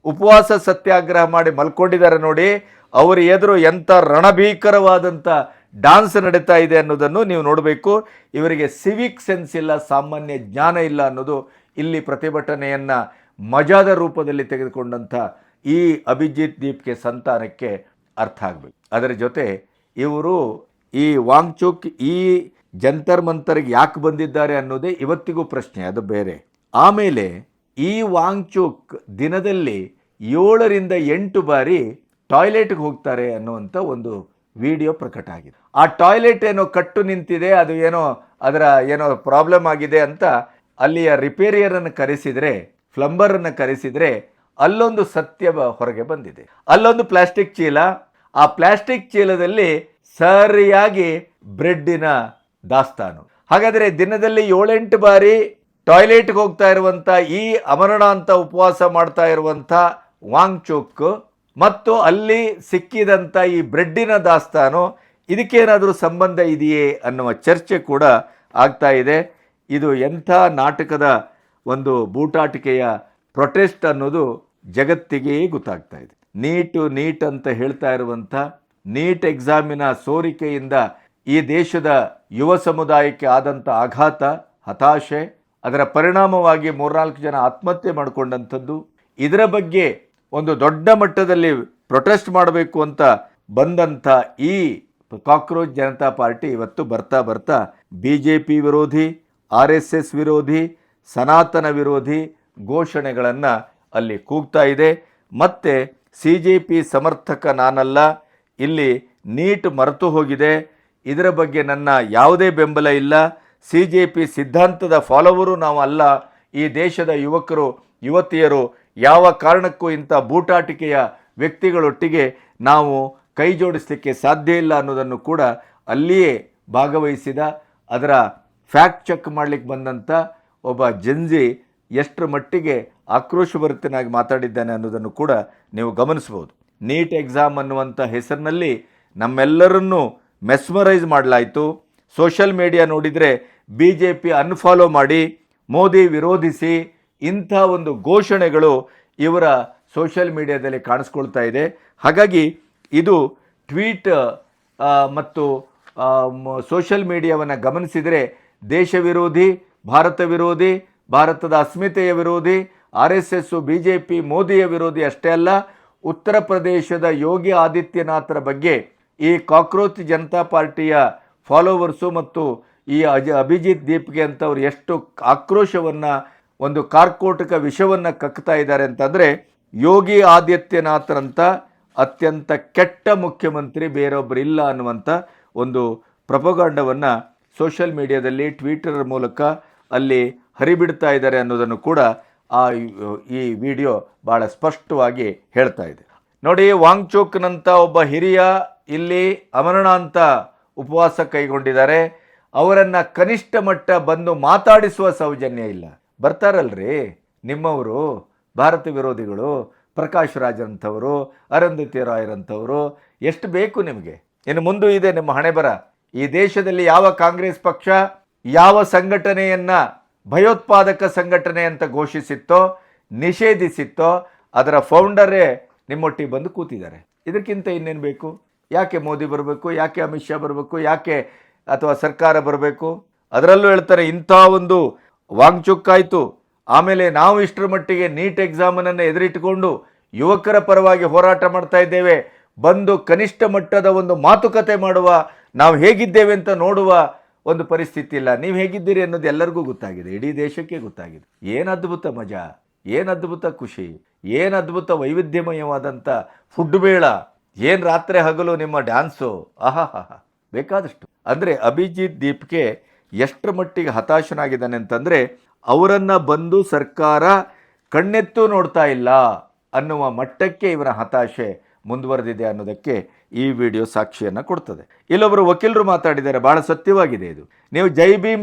[SPEAKER 1] ಉಪವಾಸ ಸತ್ಯಾಗ್ರಹ ಮಾಡಿ ಮಲ್ಕೊಂಡಿದ್ದಾರೆ ನೋಡಿ. ಅವರ ಎದುರು ಎಂಥ ರಣಭೀಕರವಾದಂಥ ಡಾನ್ಸ್ ನಡೀತಾ ಇದೆ ಅನ್ನೋದನ್ನು ನೀವು ನೋಡಬೇಕು. ಇವರಿಗೆ ಸಿವಿಕ್ ಸೆನ್ಸ್ ಇಲ್ಲ, ಸಾಮಾನ್ಯ ಜ್ಞಾನ ಇಲ್ಲ ಅನ್ನೋದು ಇಲ್ಲಿ ಪ್ರತಿಭಟನೆಯನ್ನು ಮಜಾದ ರೂಪದಲ್ಲಿ ತೆಗೆದುಕೊಂಡಂಥ ಈ ಅಭಿಜಿತ್ ದೀಪ್ಗೆ ಸಂತಾನಕ್ಕೆ ಅರ್ಥ ಆಗಬೇಕು. ಅದರ ಜೊತೆ ಇವರು ಈ ವಾಂಗ್ಚುಕ್ ಈ ಜಂತರ್ ಮಂತರ್ಗೆ ಯಾಕೆ ಬಂದಿದ್ದಾರೆ ಅನ್ನೋದೇ ಇವತ್ತಿಗೂ ಪ್ರಶ್ನೆ, ಅದು ಬೇರೆ. ಆಮೇಲೆ ಈ ವಾಂಗ್ಚುಕ್ ದಿನದಲ್ಲಿ 7ರಿಂದ 8 ಬಾರಿ ಟಾಯ್ಲೆಟ್ಗೆ ಹೋಗ್ತಾರೆ ಅನ್ನುವಂಥ ಒಂದು ವಿಡಿಯೋ ಪ್ರಕಟ ಆಗಿದೆ. ಆ ಟಾಯ್ಲೆಟ್ ಏನೋ ಕಟ್ಟು ನಿಂತಿದೆ, ಅದು ಏನೋ ಪ್ರಾಬ್ಲಮ್ ಆಗಿದೆ ಅಂತ ಅಲ್ಲಿಯ ರಿಪೇರಿಯರನ್ನು ಕರೆಸಿದರೆ, ಪ್ಲಂಬರನ್ನು ಕರೆಸಿದರೆ, ಅಲ್ಲೊಂದು ಸತ್ಯ ಹೊರಗೆ ಬಂದಿದೆ. ಅಲ್ಲೊಂದು ಪ್ಲಾಸ್ಟಿಕ್ ಚೀಲ, ಆ ಪ್ಲಾಸ್ಟಿಕ್ ಚೀಲದಲ್ಲಿ ಸರಿಯಾಗಿ ಬ್ರೆಡ್ಡಿನ ದಾಸ್ತಾನು. ಹಾಗಾದರೆ ದಿನದಲ್ಲಿ 7-8 ಬಾರಿ ಟಾಯ್ಲೆಟ್ಗೆ ಹೋಗ್ತಾ ಇರುವಂಥ ಈ ಅಮರನಾಥ ಉಪವಾಸ ಮಾಡ್ತಾ ಇರುವಂಥ ವಾಂಗ್ಚುಕ್ ಮತ್ತು ಅಲ್ಲಿ ಸಿಕ್ಕಿದಂಥ ಈ ಬ್ರೆಡ್ಡಿನ ದಾಸ್ತಾನು ಇದಕ್ಕೇನಾದರೂ ಸಂಬಂಧ ಇದೆಯೇ ಅನ್ನುವ ಚರ್ಚೆ ಕೂಡ ಆಗ್ತಾ ಇದೆ. ಇದು ಎಂಥ ನಾಟಕದ ಒಂದು ಬೂಟಾಟಿಕೆಯ ಪ್ರೊಟೆಸ್ಟ್ ಅನ್ನೋದು ಜಗತ್ತಿಗೆ ಗೊತ್ತಾಗ್ತಾ ಇದೆ. ನೀಟ್ ಅಂತ ಹೇಳ್ತಾ ಇರುವಂಥ ನೀಟ್ ಎಕ್ಸಾಮಿನ ಸೋರಿಕೆಯಿಂದ ಈ ದೇಶದ ಯುವ ಸಮುದಾಯಕ್ಕೆ ಆದಂಥ ಆಘಾತ, ಹತಾಶೆ, ಅದರ ಪರಿಣಾಮವಾಗಿ 3-4 ಜನ ಆತ್ಮಹತ್ಯೆ ಮಾಡಿಕೊಂಡಂಥದ್ದು, ಇದರ ಬಗ್ಗೆ ಒಂದು ದೊಡ್ಡ ಮಟ್ಟದಲ್ಲಿ ಪ್ರೊಟೆಸ್ಟ್ ಮಾಡಬೇಕು ಅಂತ ಬಂದಂಥ ಈ ಕಾಕ್ರೋಚ್ ಜನತಾ ಪಾರ್ಟಿ ಇವತ್ತು ಬರ್ತಾ ಬರ್ತಾ BJP ವಿರೋಧಿ, RSS ವಿರೋಧಿ, ಸನಾತನ ವಿರೋಧಿ ಘೋಷಣೆಗಳನ್ನು ಅಲ್ಲಿ ಕೂಗ್ತಾ ಇದೆ. ಮತ್ತು CJP ಸಮರ್ಥಕ ನಾನಲ್ಲ, ಇಲ್ಲಿ ನೀಟ್ ಮರೆತು ಹೋಗಿದೆ, ಇದರ ಬಗ್ಗೆ ನನ್ನ ಯಾವುದೇ ಬೆಂಬಲ ಇಲ್ಲ, CJP ಸಿದ್ಧಾಂತದ ಫಾಲೋವರು ನಾವು ಅಲ್ಲ, ಈ ದೇಶದ ಯುವಕರು ಯುವತಿಯರು ಯಾವ ಕಾರಣಕ್ಕೂ ಇಂಥ ಬೂಟಾಟಿಕೆಯ ವ್ಯಕ್ತಿಗಳೊಟ್ಟಿಗೆ ನಾವು ಕೈ ಜೋಡಿಸಲಿಕ್ಕೆ ಸಾಧ್ಯ ಇಲ್ಲ ಅನ್ನೋದನ್ನು ಕೂಡ ಅಲ್ಲಿಯೇ ಭಾಗವಹಿಸಿದ, ಅದರ ಫ್ಯಾಕ್ಟ್ ಚೆಕ್ ಮಾಡಲಿಕ್ಕೆ ಬಂದಂಥ ಒಬ್ಬ ಜಂಜಿ ಎಷ್ಟರ ಮಟ್ಟಿಗೆ ಆಕ್ರೋಶಭರಿತನಾಗಿ ಮಾತಾಡಿದ್ದಾನೆ ಅನ್ನೋದನ್ನು ಕೂಡ ನೀವು ಗಮನಿಸ್ಬೋದು. ನೀಟ್ ಎಕ್ಸಾಮ್ ಅನ್ನುವಂಥ ಹೆಸರಿನಲ್ಲಿ ನಮ್ಮೆಲ್ಲರನ್ನೂ ಮೆಸ್ಮರೈಸ್ ಮಾಡಲಾಯಿತು. ಸೋಷಿಯಲ್ ಮೀಡಿಯಾ ನೋಡಿದರೆ BJP ಅನ್ಫಾಲೋ ಮಾಡಿ, ಮೋದಿ ವಿರೋಧಿಸಿ, ಇಂಥ ಒಂದು ಘೋಷಣೆಗಳು ಇವರ ಸೋಷಿಯಲ್ ಮೀಡಿಯಾದಲ್ಲಿ ಕಾಣಿಸ್ಕೊಳ್ತಾ ಇದೆ. ಹಾಗಾಗಿ ಇದು ಟ್ವೀಟ್ ಮತ್ತು ಸೋಷಿಯಲ್ ಮೀಡಿಯಾವನ್ನು ಗಮನಿಸಿದರೆ ದೇಶ ವಿರೋಧಿ, ಭಾರತ ವಿರೋಧಿ, ಭಾರತದ ಅಸ್ಮಿತೆಯ ವಿರೋಧಿ, RSS, BJP, ಮೋದಿಯ ವಿರೋಧಿ ಅಷ್ಟೇ ಅಲ್ಲ, ಉತ್ತರ ಪ್ರದೇಶದ ಯೋಗಿ ಆದಿತ್ಯನಾಥರ ಬಗ್ಗೆ ಈ ಕಾಕ್ರೋಚ್ ಜನತಾ ಪಾರ್ಟಿಯ ಫಾಲೋವರ್ಸು ಮತ್ತು ಈ ಅಭಿಜಿತ್ ದೀಪ್ಗೆ ಅಂತವ್ರು ಎಷ್ಟು ಆಕ್ರೋಶವನ್ನು, ಒಂದು ಕಾರ್ಕೋಟಕ ವಿಷವನ್ನು ಕಕ್ತಾ ಇದ್ದಾರೆ ಅಂತಂದರೆ, ಯೋಗಿ ಆದಿತ್ಯನಾಥರಂಥ ಅತ್ಯಂತ ಕೆಟ್ಟ ಮುಖ್ಯಮಂತ್ರಿ ಬೇರೊಬ್ಬರು ಇಲ್ಲ ಅನ್ನುವಂಥ ಒಂದು ಪ್ರಪೋಗಂಡವನ್ನು ಸೋಷಿಯಲ್ ಮೀಡಿಯಾದಲ್ಲಿ ಟ್ವಿಟರ್ ಮೂಲಕ ಅಲ್ಲಿ ಹರಿಬಿಡ್ತಾ ಇದ್ದಾರೆ ಅನ್ನೋದನ್ನು ಕೂಡ ಈ ವಿಡಿಯೋ ಭಾಳ ಸ್ಪಷ್ಟವಾಗಿ ಹೇಳ್ತಾ ಇದೆ. ನೋಡಿ, ವಾಂಗ್ಚುಕ್ನಂಥ ಒಬ್ಬ ಹಿರಿಯ ಇಲ್ಲಿ ಅಮರಣಾಂತ ಉಪವಾಸ ಕೈಗೊಂಡಿದ್ದಾರೆ. ಅವರನ್ನು ಕನಿಷ್ಠ ಮಟ್ಟ ಬಂದು ಮಾತಾಡಿಸುವ ಸೌಜನ್ಯ ಇಲ್ಲ. ಬರ್ತಾರಲ್ರಿ ನಿಮ್ಮವರು, ಭಾರತ ವಿರೋಧಿಗಳು, ಪ್ರಕಾಶ್ ರಾಜ್ ಅಂಥವರು, ಅರುಂಧತಿ ರಾಯ್ರಂಥವರು, ಎಷ್ಟು ಬೇಕು ನಿಮಗೆ? ಇನ್ನು ಮುಂದೂ ಇದೆ ನಿಮ್ಮ ಹಣೆ ಬರ. ಈ ದೇಶದಲ್ಲಿ ಯಾವ ಕಾಂಗ್ರೆಸ್ ಪಕ್ಷ ಯಾವ ಸಂಘಟನೆಯನ್ನು ಭಯೋತ್ಪಾದಕ ಸಂಘಟನೆ ಅಂತ ಘೋಷಿಸಿತ್ತೋ, ನಿಷೇಧಿಸಿತ್ತೋ, ಅದರ ಫೌಂಡರೇ ನಿಮ್ಮೊಟ್ಟಿಗೆ ಬಂದು ಕೂತಿದ್ದಾರೆ. ಇದಕ್ಕಿಂತ ಇನ್ನೇನು ಬೇಕು? ಯಾಕೆ ಮೋದಿ ಬರಬೇಕು? ಯಾಕೆ ಅಮಿತ್ ಶಾ ಬರಬೇಕು? ಯಾಕೆ ಅಥವಾ ಸರ್ಕಾರ ಬರಬೇಕು? ಅದರಲ್ಲೂ ಹೇಳ್ತಾರೆ ಇಂಥ ಒಂದು ವಾಂಗ್ಚುಕ್ ಆಯಿತು, ಆಮೇಲೆ ನಾವು ಇಷ್ಟರ ಮಟ್ಟಿಗೆ ನೀಟ್ ಎಕ್ಸಾಮನ್ನು ಎದುರಿಟ್ಟುಕೊಂಡು ಯುವಕರ ಪರವಾಗಿ ಹೋರಾಟ ಮಾಡ್ತಾ ಇದ್ದೇವೆ, ಬಂದು ಕನಿಷ್ಠ ಮಟ್ಟದ ಒಂದು ಮಾತುಕತೆ ಮಾಡುವ, ನಾವು ಹೇಗಿದ್ದೇವೆ ಅಂತ ನೋಡುವ ಒಂದು ಪರಿಸ್ಥಿತಿ ಇಲ್ಲ. ನೀವು ಹೇಗಿದ್ದೀರಿ ಅನ್ನೋದು ಎಲ್ಲರಿಗೂ ಗೊತ್ತಾಗಿದೆ, ಇಡೀ ದೇಶಕ್ಕೆ ಗೊತ್ತಾಗಿದೆ. ಏನು ಅದ್ಭುತ ಮಜಾ, ಏನು ಅದ್ಭುತ ಖುಷಿ, ಏನು ಅದ್ಭುತ ವೈವಿಧ್ಯಮಯವಾದಂಥ ಫುಡ್ ಬೇಳ, ಏನು ರಾತ್ರಿ ಹಗಲು ನಿಮ್ಮ ಡ್ಯಾನ್ಸು, ಆಹಾಹಾ ಬೇಕಾದಷ್ಟು. ಅಂದರೆ ಅಭಿಜಿತ್ ದೀಪ್ಗೆ ಎಷ್ಟರ ಮಟ್ಟಿಗೆ ಹತಾಶನಾಗಿದ್ದಾನೆ ಅಂತಂದರೆ, ಅವರನ್ನು ಬಂದು ಸರ್ಕಾರ ಕಣ್ಣೆತ್ತು ನೋಡ್ತಾ ಇಲ್ಲ ಅನ್ನುವ ಮಟ್ಟಕ್ಕೆ ಇವರ ಹತಾಶೆ ಮುಂದುವರೆದಿದೆ ಅನ್ನೋದಕ್ಕೆ ಈ ವಿಡಿಯೋ ಸಾಕ್ಷಿಯನ್ನು ಕೊಡ್ತದೆ. ಇಲ್ಲೊಬ್ಬರು ವಕೀಲರು ಮಾತಾಡಿದ್ದಾರೆ, ಭಾಳ ಸತ್ಯವಾಗಿದೆ ಇದು. ನೀವು ಜೈ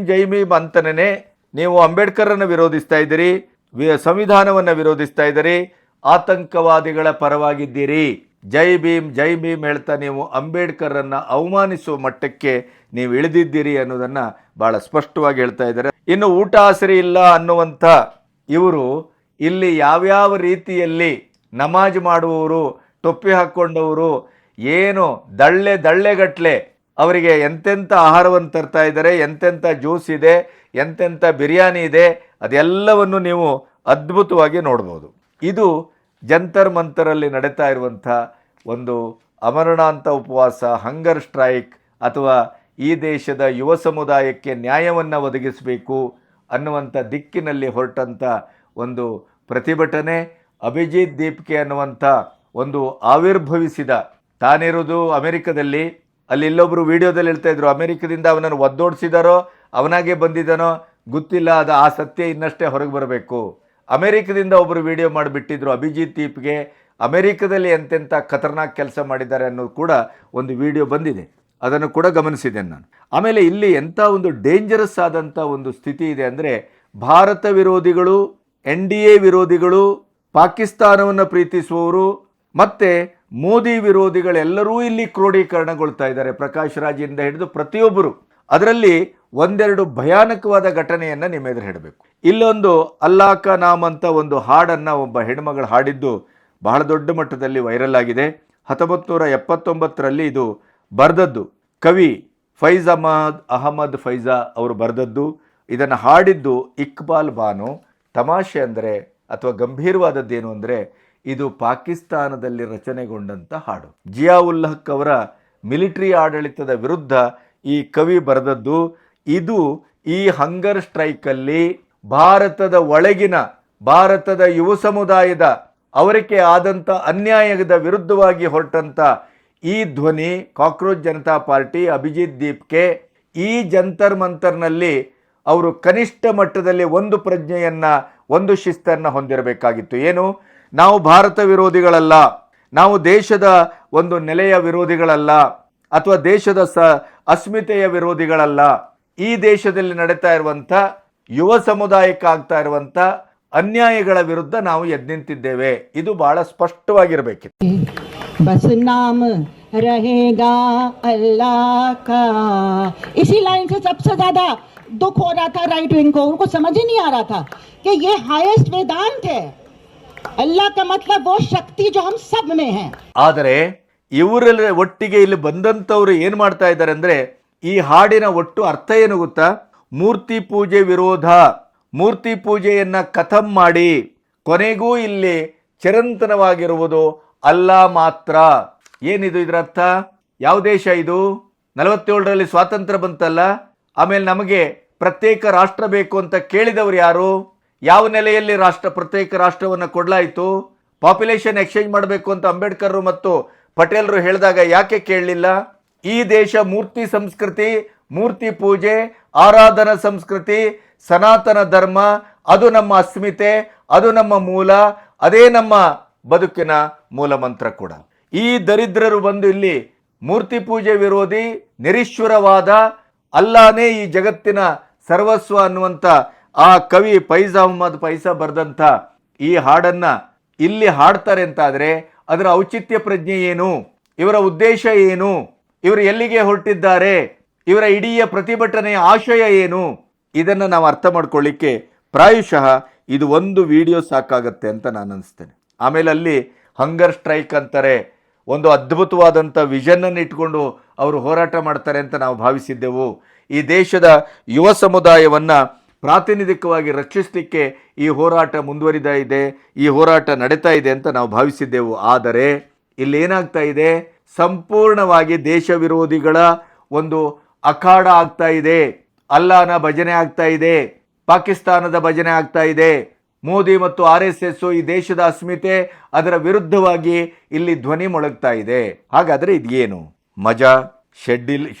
[SPEAKER 1] ಭೀಮ್ ಅಂತನೇ ನೀವು ಅಂಬೇಡ್ಕರನ್ನು ವಿರೋಧಿಸ್ತಾ ಇದ್ದೀರಿ, ಸಂವಿಧಾನವನ್ನು ವಿರೋಧಿಸ್ತಾ ಇದ್ದೀರಿ, ಆತಂಕವಾದಿಗಳ ಪರವಾಗಿದ್ದೀರಿ. ಜೈ ಭೀಮ್ ಹೇಳ್ತಾ ನೀವು ಅಂಬೇಡ್ಕರನ್ನು ಅವಮಾನಿಸುವ ಮಟ್ಟಕ್ಕೆ ನೀವು ಇಳಿದಿದ್ದೀರಿ ಅನ್ನೋದನ್ನು ಭಾಳ ಸ್ಪಷ್ಟವಾಗಿ ಹೇಳ್ತಾ ಇದ್ದಾರೆ. ಇನ್ನು ಊಟ ಆಸರೆ ಇಲ್ಲ ಅನ್ನುವಂಥ ಇವರು ಇಲ್ಲಿ ಯಾವ್ಯಾವ ರೀತಿಯಲ್ಲಿ ನಮಾಜ್ ಮಾಡುವವರು, ಟೊಪ್ಪಿ ಹಾಕ್ಕೊಂಡವರು, ಏನು ದಳ್ಳೆಗಟ್ಟಲೆ ಅವರಿಗೆ ಎಂತೆಂಥ ಆಹಾರವನ್ನು ತರ್ತಾ ಇದ್ದಾರೆ, ಎಂತೆಂಥ ಜ್ಯೂಸ್ ಇದೆ, ಎಂತೆಂಥ ಬಿರಿಯಾನಿ ಇದೆ, ಅದೆಲ್ಲವನ್ನು ನೀವು ಅದ್ಭುತವಾಗಿ ನೋಡ್ಬೋದು. ಇದು ಜಂತರ್ ಮಂತರಲ್ಲಿ ನಡೀತಾ ಇರುವಂಥ ಒಂದು ಅಮರಣಾಂತ ಉಪವಾಸ, ಹಂಗರ್ ಸ್ಟ್ರೈಕ್, ಅಥವಾ ಈ ದೇಶದ ಯುವ ಸಮುದಾಯಕ್ಕೆ ನ್ಯಾಯವನ್ನು ಒದಗಿಸಬೇಕು ಅನ್ನುವಂಥ ದಿಕ್ಕಿನಲ್ಲಿ ಹೊರಟಂಥ ಒಂದು ಪ್ರತಿಭಟನೆ. ಅಭಿಜಿತ್ ದೀಪ್ಗೆ ಅನ್ನುವಂಥ ಒಂದು ಆವಿರ್ಭವಿಸಿದ, ತಾನಿರೋದು ಅಮೆರಿಕದಲ್ಲಿ, ಅಲ್ಲಿ ಇಲ್ಲೊಬ್ಬರು ವಿಡಿಯೋದಲ್ಲಿ ಹೇಳ್ತಾ ಇದ್ರು ಅಮೆರಿಕದಿಂದ ಅವನನ್ನು ಒದ್ದೋಡಿಸಿದಾರೋ ಅವನಾಗೆ ಬಂದಿದ್ದಾನೋ ಗೊತ್ತಿಲ್ಲ, ಅದು ಆ ಸತ್ಯ ಇನ್ನಷ್ಟೇ ಹೊರಗೆ ಬರಬೇಕು. ಅಮೆರಿಕದಿಂದ ಒಬ್ಬರು ವಿಡಿಯೋ ಮಾಡಿಬಿಟ್ಟಿದ್ರು ಅಭಿಜಿತ್ ದೀಪ್ಗೆ, ಅಮೆರಿಕದಲ್ಲಿ ಎಂತೆಂಥ ಖತರ್ನಾಕ್ ಕೆಲಸ ಮಾಡಿದ್ದಾರೆ ಅನ್ನೋದು ಕೂಡ ಒಂದು ವಿಡಿಯೋ ಬಂದಿದೆ, ಅದನ್ನು ಕೂಡ ಗಮನಿಸಿದ್ದೇನೆ ನಾನು. ಆಮೇಲೆ ಇಲ್ಲಿ ಎಂಥ ಒಂದು ಡೇಂಜರಸ್ ಆದಂಥ ಒಂದು ಸ್ಥಿತಿ ಇದೆ ಅಂದರೆ, ಭಾರತ ವಿರೋಧಿಗಳು, NDA ವಿರೋಧಿಗಳು, ಪಾಕಿಸ್ತಾನವನ್ನು ಪ್ರೀತಿಸುವವರು, ಮತ್ತೆ ಮೋದಿ ವಿರೋಧಿಗಳೆಲ್ಲರೂ ಇಲ್ಲಿ ಕ್ರೋಢೀಕರಣಗೊಳ್ತಾ ಇದ್ದಾರೆ. ಪ್ರಕಾಶ್ ರಾಜಿಂದ ಹಿಡಿದು ಪ್ರತಿಯೊಬ್ಬರು. ಅದರಲ್ಲಿ ಒಂದೆರಡು ಭಯಾನಕವಾದ ಘಟನೆಯನ್ನ ನಿಮ್ಮ ಎದುರು ಹೇಳಬೇಕು. ಇಲ್ಲೊಂದು ಅಲ್ಲಾ ಕಾ ನಾಮ್ ಅಂತ ಒಂದು ಹಾಡನ್ನ ಒಬ್ಬ ಹೆಣ್ಮಗಳು ಹಾಡಿದ್ದು ಬಹಳ ದೊಡ್ಡ ಮಟ್ಟದಲ್ಲಿ ವೈರಲ್ ಆಗಿದೆ. 1979ರಲ್ಲಿ ಇದು ಬರೆದದ್ದು ಕವಿ ಫೈಜ್ ಅಹಮದ್ ಫೈಜಾ ಅವರು ಬರೆದದ್ದು. ಇದನ್ನು ಹಾಡಿದ್ದು ಇಕ್ಬಾಲ್ ಬಾನು. ತಮಾಷೆ ಅಂದರೆ ಅಥವಾ ಗಂಭೀರವಾದದ್ದೇನು ಅಂದರೆ ಇದು ಪಾಕಿಸ್ತಾನದಲ್ಲಿ ರಚನೆಗೊಂಡಂಥ ಹಾಡು. ಜಿಯಾವುಲ್ ಹಕ್ ಅವರ ಮಿಲಿಟರಿ ಆಡಳಿತದ ವಿರುದ್ಧ ಈ ಕವಿ ಬರೆದದ್ದು. ಇದು ಈ ಹಂಗರ್ ಸ್ಟ್ರೈಕಲ್ಲಿ ಭಾರತದ ಒಳಗಿನ ಭಾರತದ ಯುವ ಸಮುದಾಯದ ಅವರಿಗೆ ಆದಂಥ ಅನ್ಯಾಯದ ವಿರುದ್ಧವಾಗಿ ಹೊರಟಂಥ ಈ ಧ್ವನಿ ಕಾಕ್ರೋಚ್ ಜನತಾ ಪಾರ್ಟಿ ಅಭಿಜಿತ್ ದೀಪ್ಗೆ ಈ ಜಂತರ್ ಮಂತರ್ನಲ್ಲಿ ಅವರು ಕನಿಷ್ಠ ಮಟ್ಟದಲ್ಲಿ ಒಂದು ಪ್ರಜ್ಞೆಯನ್ನ ಒಂದು ಶಿಸ್ತನ್ನು ಹೊಂದಿರಬೇಕಾಗಿತ್ತು. ಏನು, ನಾವು ಭಾರತ ವಿರೋಧಿಗಳಲ್ಲ, ನಾವು ದೇಶದ ಒಂದು ನೆಲೆಯ ವಿರೋಧಿಗಳಲ್ಲ, ಅಥವಾ ದೇಶದ ಅಸ್ಮಿತೆಯ ವಿರೋಧಿಗಳಲ್ಲ. ಈ ದೇಶದಲ್ಲಿ ನಡೀತಾ ಇರುವಂಥ ಯುವ ಸಮುದಾಯಕ್ಕೆ ಆಗ್ತಾ ಇರುವಂಥ ಅನ್ಯಾಯಗಳ ವಿರುದ್ಧ ನಾವು ಎದ್ದು ನಿಂತಿದ್ದೇವೆ. ಇದು ಬಹಳ ಸ್ಪಷ್ಟವಾಗಿರಬೇಕಿತ್ತು.
[SPEAKER 2] बस नाम रहेगा अल्लाह का. इसी लाइन से सबसे ज्यादा दुख हो रहा था राइट विंग को. उनको समझ ही नहीं आ रहा था कि ये हाईएस्ट वेदांत है. अल्लाह का मतलब वो शक्ति जो हम सब में है.
[SPEAKER 1] ಆದರೆ ಇವರೆಲ್ಲ ಒಟ್ಟಿಗೆ ಇಲ್ಲಿ ಬಂದಂತವರು ಏನ್ ಮಾಡ್ತಾ ಇದ್ದಾರೆ ಅಂದ್ರೆ ಈ ಹಾಡಿನ ಒಟ್ಟು ಅರ್ಥ ಏನು ಗೊತ್ತಾ? ಮೂರ್ತಿ ಪೂಜೆ ವಿರೋಧ, ಮೂರ್ತಿ ಪೂಜೆಯನ್ನ ಖತಮ್ ಮಾಡಿ ಕೊನೆಗೂ ಇಲ್ಲಿ ಚಿರಂತನವಾಗಿರುವುದು ಅಲ್ಲಾ ಮಾತ್ರ. ಏನಿದು ಇದರ ಅರ್ಥ? ಯಾವ ದೇಶ ಇದು? 47ರಲ್ಲಿ ಸ್ವಾತಂತ್ರ್ಯ ಬಂತಲ್ಲ, ಆಮೇಲೆ ನಮಗೆ ಪ್ರತ್ಯೇಕ ರಾಷ್ಟ್ರ ಬೇಕು ಅಂತ ಕೇಳಿದವರು ಯಾರು? ಯಾವ ನೆಲೆಯಲ್ಲಿ ಪ್ರತ್ಯೇಕ ರಾಷ್ಟ್ರವನ್ನು ಕೊಡಲಾಯಿತು? ಪಾಪ್ಯುಲೇಷನ್ ಎಕ್ಸ್ಚೇಂಜ್ ಮಾಡಬೇಕು ಅಂತ ಅಂಬೇಡ್ಕರ್ ಮತ್ತು ಪಟೇಲ್ರು ಹೇಳಿದಾಗ ಯಾಕೆ ಕೇಳಲಿಲ್ಲ? ಈ ದೇಶ ಮೂರ್ತಿ ಸಂಸ್ಕೃತಿ, ಮೂರ್ತಿ ಪೂಜೆ, ಆರಾಧನಾ ಸಂಸ್ಕೃತಿ, ಸನಾತನ ಧರ್ಮ, ಅದು ನಮ್ಮ ಅಸ್ಮಿತೆ, ಅದು ನಮ್ಮ ಮೂಲ, ಅದೇ ನಮ್ಮ ಬದುಕಿನ ಮೂಲ ಮಂತ್ರ ಕೂಡ. ಈ ದರಿದ್ರರು ಬಂದು ಇಲ್ಲಿ ಮೂರ್ತಿ ಪೂಜೆ ವಿರೋಧಿ, ನಿರೀಶ್ವರವಾದ, ಅಲ್ಲಾನೇ ಈ ಜಗತ್ತಿನ ಸರ್ವಸ್ವ ಅನ್ನುವಂಥ ಆ ಕವಿ ಫೈಜ್ ಅಹಮದ್ ಫೈಜಾ ಬರೆದಂಥ ಈ ಹಾಡನ್ನ ಇಲ್ಲಿ ಹಾಡ್ತಾರೆ ಅಂತಾದರೆ ಅದರ ಔಚಿತ್ಯ ಪ್ರಜ್ಞೆ ಏನು? ಇವರ ಉದ್ದೇಶ ಏನು? ಇವರು ಎಲ್ಲಿಗೆ ಹೊರಟಿದ್ದಾರೆ? ಇವರ ಇಡೀ ಪ್ರತಿಭಟನೆಯ ಆಶಯ ಏನು? ಇದನ್ನು ನಾವು ಅರ್ಥ ಮಾಡ್ಕೊಳ್ಳಿಕ್ಕೆ ಪ್ರಾಯಶಃ ಇದು ಒಂದು ವಿಡಿಯೋ ಸಾಕಾಗತ್ತೆ ಅಂತ ನಾನು ಅನಿಸ್ತೇನೆ. ಆಮೇಲೆ ಅಲ್ಲಿ ಹಂಗರ್ ಸ್ಟ್ರೈಕ್ ಅಂತಾರೆ, ಒಂದು ಅದ್ಭುತವಾದಂಥ ವಿಷನ್ ಇಟ್ಕೊಂಡು ಅವರು ಹೋರಾಟ ಮಾಡ್ತಾರೆ ಅಂತ ನಾವು ಭಾವಿಸಿದ್ದೆವು. ಈ ದೇಶದ ಯುವ ಸಮುದಾಯವನ್ನು ಪ್ರಾತಿನಿಧಿಕವಾಗಿ ರಕ್ಷಿಸಲಿಕ್ಕೆ ಈ ಹೋರಾಟ ಮುಂದುವರಿತಾ ಇದೆ, ಈ ಹೋರಾಟ ನಡೀತಾ ಇದೆ ಅಂತ ನಾವು ಭಾವಿಸಿದ್ದೆವು. ಆದರೆ ಇಲ್ಲಿ ಏನಾಗ್ತಾ ಇದೆ? ಸಂಪೂರ್ಣವಾಗಿ ದೇಶ ವಿರೋಧಿಗಳ ಒಂದು ಅಖಾಡ ಆಗ್ತಾ ಇದೆ. ಅಲ್ಲಾನ ಭಜನೆ ಆಗ್ತಾ ಇದೆ, ಪಾಕಿಸ್ತಾನದ ಭಜನೆ ಆಗ್ತಾ ಇದೆ. ಮೋದಿ ಮತ್ತು RSS ಈ ದೇಶದ ಅಸ್ಮಿತೆ, ಅದರ ವಿರುದ್ಧವಾಗಿ ಇಲ್ಲಿ ಧ್ವನಿ ಮೊಳಗ್ತಾ ಇದೆ. ಹಾಗಾದರೆ ಇದೇನು ಮಜಾ?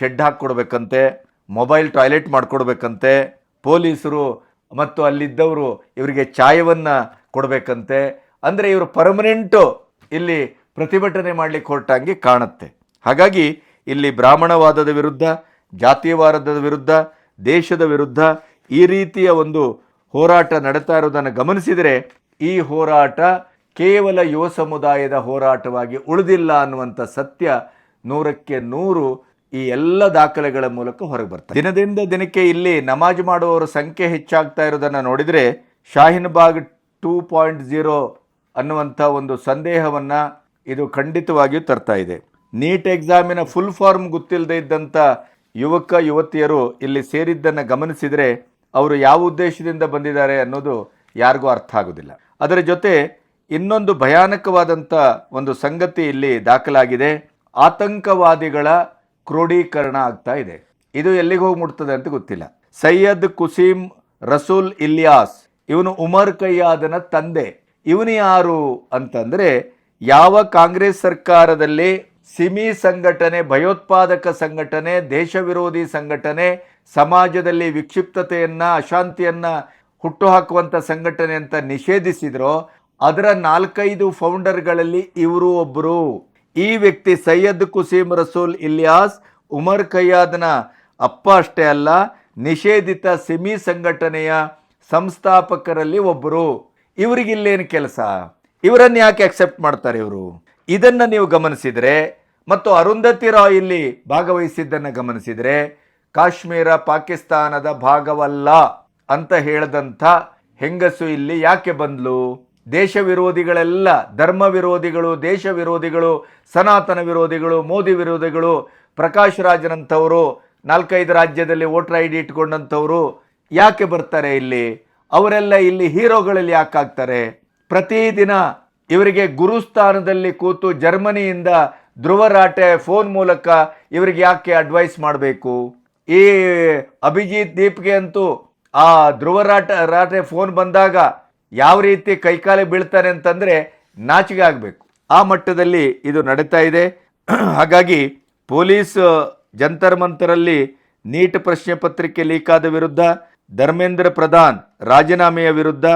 [SPEAKER 1] ಶೆಡ್ ಹಾಕ್ಕೊಡ್ಬೇಕಂತೆ, ಮೊಬೈಲ್ ಟಾಯ್ಲೆಟ್ ಮಾಡ್ಕೊಡ್ಬೇಕಂತೆ, ಪೊಲೀಸರು ಮತ್ತು ಅಲ್ಲಿದ್ದವರು ಇವರಿಗೆ ಚಾಯವನ್ನು ಕೊಡಬೇಕಂತೆ. ಅಂದರೆ ಇವರು ಪರ್ಮನೆಂಟು ಇಲ್ಲಿ ಪ್ರತಿಭಟನೆ ಮಾಡಲಿಕ್ಕೆ ಹೊರಟಂಗೆ ಕಾಣುತ್ತೆ. ಹಾಗಾಗಿ ಇಲ್ಲಿ ಬ್ರಾಹ್ಮಣವಾದದ ವಿರುದ್ಧ, ಜಾತೀಯವಾದದ ವಿರುದ್ಧ, ದೇಶದ ವಿರುದ್ಧ ಈ ರೀತಿಯ ಒಂದು ಹೋರಾಟ ನಡೀತಾ ಇರೋದನ್ನು ಗಮನಿಸಿದರೆ ಈ ಹೋರಾಟ ಕೇವಲ ಯುವ ಸಮುದಾಯದ ಹೋರಾಟವಾಗಿ ಉಳಿದಿಲ್ಲ ಅನ್ನುವಂಥ ಸತ್ಯ 100ಕ್ಕೆ 100 ಈ ಎಲ್ಲ ದಾಖಲೆಗಳ ಮೂಲಕ ಹೊರಗೆ ಬರ್ತದೆ. ದಿನದಿಂದ ದಿನಕ್ಕೆ ಇಲ್ಲಿ ನಮಾಜ್ ಮಾಡುವವರ ಸಂಖ್ಯೆ ಹೆಚ್ಚಾಗ್ತಾ ಇರೋದನ್ನು ನೋಡಿದರೆ ಶಾಹೀನ್ ಬಾಗ್ 2.0 ಅನ್ನುವಂಥ ಒಂದು ಸಂದೇಹವನ್ನು ಇದು ಖಂಡಿತವಾಗಿಯೂ ತರ್ತಾ ಇದೆ. ನೀಟ್ ಎಕ್ಸಾಮಿನ ಫುಲ್ ಫಾರ್ಮ್ ಗೊತ್ತಿಲ್ಲದೆ ಇದ್ದಂಥ ಯುವಕ ಯುವತಿಯರು ಇಲ್ಲಿ ಸೇರಿದ್ದನ್ನು ಗಮನಿಸಿದರೆ ಅವರು ಯಾವ ಉದ್ದೇಶದಿಂದ ಬಂದಿದ್ದಾರೆ ಅನ್ನೋದು ಯಾರಿಗೂ ಅರ್ಥ ಆಗೋದಿಲ್ಲ. ಅದರ ಜೊತೆ ಇನ್ನೊಂದು ಭಯಾನಕವಾದಂಥ ಒಂದು ಸಂಗತಿ ಇಲ್ಲಿ ದಾಖಲಾಗಿದೆ. ಆತಂಕವಾದಿಗಳ ಕ್ರೋಢೀಕರಣ ಆಗ್ತಾ ಇದೆ. ಇದು ಎಲ್ಲಿಗೆ ಹೋಗಿ ಮುಟ್ತದೆ ಅಂತ ಗೊತ್ತಿಲ್ಲ. ಸೈಯದ್ ಕುಸೀಮ್ ರಸೂಲ್ ಇಲಿಯಾಸ್ ಇವನು ಉಮರ್ ಕಯ್ಯಾದನ ತಂದೆ. ಇವನು ಯಾರು ಅಂತಂದರೆ ಯಾವ ಕಾಂಗ್ರೆಸ್ ಸರ್ಕಾರದಲ್ಲಿ ಸಿಮಿ ಸಂಘಟನೆ, ಭಯೋತ್ಪಾದಕ ಸಂಘಟನೆ, ದೇಶ ವಿರೋಧಿ ಸಂಘಟನೆ, ಸಮಾಜದಲ್ಲಿ ವಿಕ್ಷಿಪ್ತತೆಯನ್ನ, ಅಶಾಂತಿಯನ್ನ ಹುಟ್ಟುಹಾಕುವಂಥ ಸಂಘಟನೆ ಅಂತ ನಿಷೇಧಿಸಿದ್ರೋ ಅದರ 4-5 ಫೌಂಡರ್ಗಳಲ್ಲಿ ಇವರು ಒಬ್ಬರು. ಈ ವ್ಯಕ್ತಿ ಸೈಯದ್ ಕುಸೀಮ್ ರಸೂಲ್ ಇಲಿಯಾಸ್ ಉಮರ್ ಕಯ್ಯಾದನ ಅಪ್ಪ ಅಷ್ಟೇ ಅಲ್ಲ, ನಿಷೇಧಿತ ಸಿಮಿ ಸಂಘಟನೆಯ ಸಂಸ್ಥಾಪಕರಲ್ಲಿ ಒಬ್ಬರು. ಇವರಿಗಿಲ್ಲೇನು ಕೆಲಸ? ಇವರನ್ನು ಯಾಕೆ ಅಕ್ಸೆಪ್ಟ್ ಮಾಡ್ತಾರೆ ಇವರು? ಇದನ್ನು ನೀವು ಗಮನಿಸಿದರೆ ಮತ್ತು ಅರುಂಧತಿ ರಾಯ್ ಇಲ್ಲಿ ಭಾಗವಹಿಸಿದ್ದನ್ನು ಗಮನಿಸಿದರೆ ಕಾಶ್ಮೀರ ಪಾಕಿಸ್ತಾನದ ಭಾಗವಲ್ಲ ಅಂತ ಹೇಳಿದಂಥ ಹೆಂಗಸು ಇಲ್ಲಿ ಯಾಕೆ ಬಂದ್ಲು? ದೇಶ ವಿರೋಧಿಗಳೆಲ್ಲ, ಧರ್ಮ ವಿರೋಧಿಗಳು, ದೇಶ ವಿರೋಧಿಗಳು, ಸನಾತನ ವಿರೋಧಿಗಳು, ಮೋದಿ ವಿರೋಧಿಗಳು, ಪ್ರಕಾಶ್ ರಾಜ್ನಂಥವರು, 4-5 ರಾಜ್ಯದಲ್ಲಿ ವೋಟರ್ ಐ ಡಿ ಇಟ್ಕೊಂಡಂಥವ್ರು ಯಾಕೆ ಬರ್ತಾರೆ ಇಲ್ಲಿ? ಅವರೆಲ್ಲ ಇಲ್ಲಿ ಹೀರೋಗಳಲ್ಲಿ ಯಾಕೆ ಆಗ್ತಾರೆ? ಪ್ರತಿದಿನ ಇವರಿಗೆ ಗುರುಸ್ಥಾನದಲ್ಲಿ ಕೂತು ಜರ್ಮನಿಯಿಂದ ಧ್ರುವ ರಾಟೆ ಫೋನ್ ಮೂಲಕ ಇವರಿಗೆ ಯಾಕೆ ಅಡ್ವೈಸ್ ಮಾಡಬೇಕು? ಈ ಅಭಿಜಿತ್ ದೀಪ್ಗೆ ಅಂತೂ ಆ ಧ್ರುವ ರಾಟೆ ಫೋನ್ ಬಂದಾಗ ಯಾವ ರೀತಿ ಕೈಕಾಲಿ ಬೀಳ್ತಾನೆ ಅಂತಂದರೆ ನಾಚಿಕೆ ಆಗಬೇಕು. ಆ ಮಟ್ಟದಲ್ಲಿ ಇದು ನಡೀತಾ ಇದೆ. ಹಾಗಾಗಿ ಪೊಲೀಸ್ ಜಂತರ್ ಮಂತರಲ್ಲಿ ನೀಟ್ ಪ್ರಶ್ನೆ ಪತ್ರಿಕೆ ಲೀಕಾದ ವಿರುದ್ಧ, ಧರ್ಮೇಂದ್ರ ಪ್ರಧಾನ್ ರಾಜೀನಾಮೆಯ ವಿರುದ್ಧ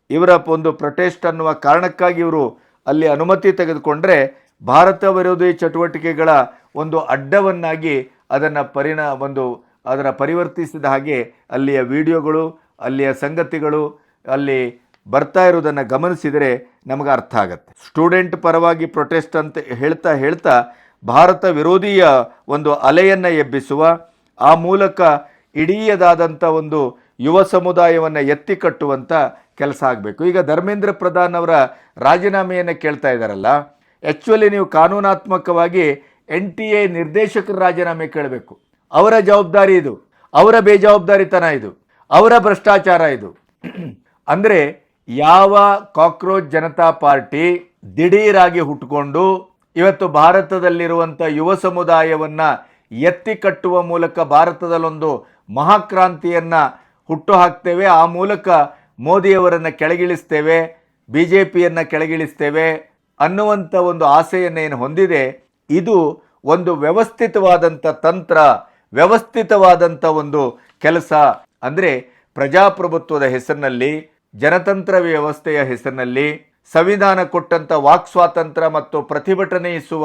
[SPEAKER 1] ಇವರ ಒಂದು ಪ್ರೊಟೆಸ್ಟ್ ಅನ್ನುವ ಕಾರಣಕ್ಕಾಗಿ ಇವರು ಅಲ್ಲಿ ಅನುಮತಿ ತೆಗೆದುಕೊಂಡ್ರೆ ಭಾರತ ವಿರೋಧಿ ಚಟುವಟಿಕೆಗಳ ಒಂದು ಅಡ್ಡವನ್ನಾಗಿ ಅದರ ಪರಿವರ್ತಿಸಿದ ಹಾಗೆ ಅಲ್ಲಿಯ ವಿಡಿಯೋಗಳು, ಅಲ್ಲಿಯ ಸಂಗತಿಗಳು ಅಲ್ಲಿ ಬರ್ತಾ ಇರೋದನ್ನು ಗಮನಿಸಿದರೆ ನಮಗೆ ಅರ್ಥ ಆಗುತ್ತೆ. ಸ್ಟೂಡೆಂಟ್ ಪರವಾಗಿ ಪ್ರೊಟೆಸ್ಟ್ ಅಂತ ಹೇಳ್ತಾ ಭಾರತ ವಿರೋಧಿಯ ಒಂದು ಅಲೆಯನ್ನು ಎಬ್ಬಿಸುವ, ಆ ಮೂಲಕ ಇಡೀದಾದಂಥ ಒಂದು ಯುವ ಸಮುದಾಯವನ್ನು ಎತ್ತಿ ಕಟ್ಟುವಂಥ ಕೆಲಸ ಆಗಬೇಕು. ಈಗ ಧರ್ಮೇಂದ್ರ ಪ್ರಧಾನ್ ಅವರ ರಾಜೀನಾಮೆಯನ್ನು ಕೇಳ್ತಾ ಇದ್ದಾರಲ್ಲ, ಆ್ಯಕ್ಚುಲಿ ನೀವು ಕಾನೂನಾತ್ಮಕವಾಗಿ NTA ನಿರ್ದೇಶಕರ ರಾಜೀನಾಮೆ ಕೇಳಬೇಕು. ಅವರ ಜವಾಬ್ದಾರಿ ಇದು, ಅವರ ಬೇಜವಾಬ್ದಾರಿತನ ಇದು, ಅವರ ಭ್ರಷ್ಟಾಚಾರ ಇದು. ಅಂದರೆ ಯಾವ ಕಾಕ್ರೋಚ್ ಜನತಾ ಪಾರ್ಟಿ ದಿಢೀರಾಗಿ ಹುಟ್ಟುಕೊಂಡು ಇವತ್ತು ಭಾರತದಲ್ಲಿರುವಂಥ ಯುವ ಸಮುದಾಯವನ್ನು ಎತ್ತಿ ಕಟ್ಟುವ ಮೂಲಕ ಭಾರತದಲ್ಲೊಂದು ಮಹಾಕ್ರಾಂತಿಯನ್ನು ಹುಟ್ಟು ಹಾಕ್ತೇವೆ, ಆ ಮೂಲಕ ಮೋದಿಯವರನ್ನು ಕೆಳಗಿಳಿಸ್ತೇವೆ, BJPಯನ್ನು ಕೆಳಗಿಳಿಸ್ತೇವೆ ಅನ್ನುವಂಥ ಒಂದು ಆಸೆಯನ್ನು ಏನು ಹೊಂದಿದೆ, ಇದು ಒಂದು ವ್ಯವಸ್ಥಿತವಾದಂಥ ತಂತ್ರ, ವ್ಯವಸ್ಥಿತವಾದಂಥ ಒಂದು ಕೆಲಸ. ಅಂದರೆ ಪ್ರಜಾಪ್ರಭುತ್ವದ ಹೆಸರಿನಲ್ಲಿ, ಜನತಂತ್ರ ವ್ಯವಸ್ಥೆಯ ಹೆಸರಿನಲ್ಲಿ, ಸಂವಿಧಾನ ಕೊಟ್ಟಂಥ ವಾಕ್ ಸ್ವಾತಂತ್ರ್ಯ ಮತ್ತು ಪ್ರತಿಭಟನೆಯಿಸುವ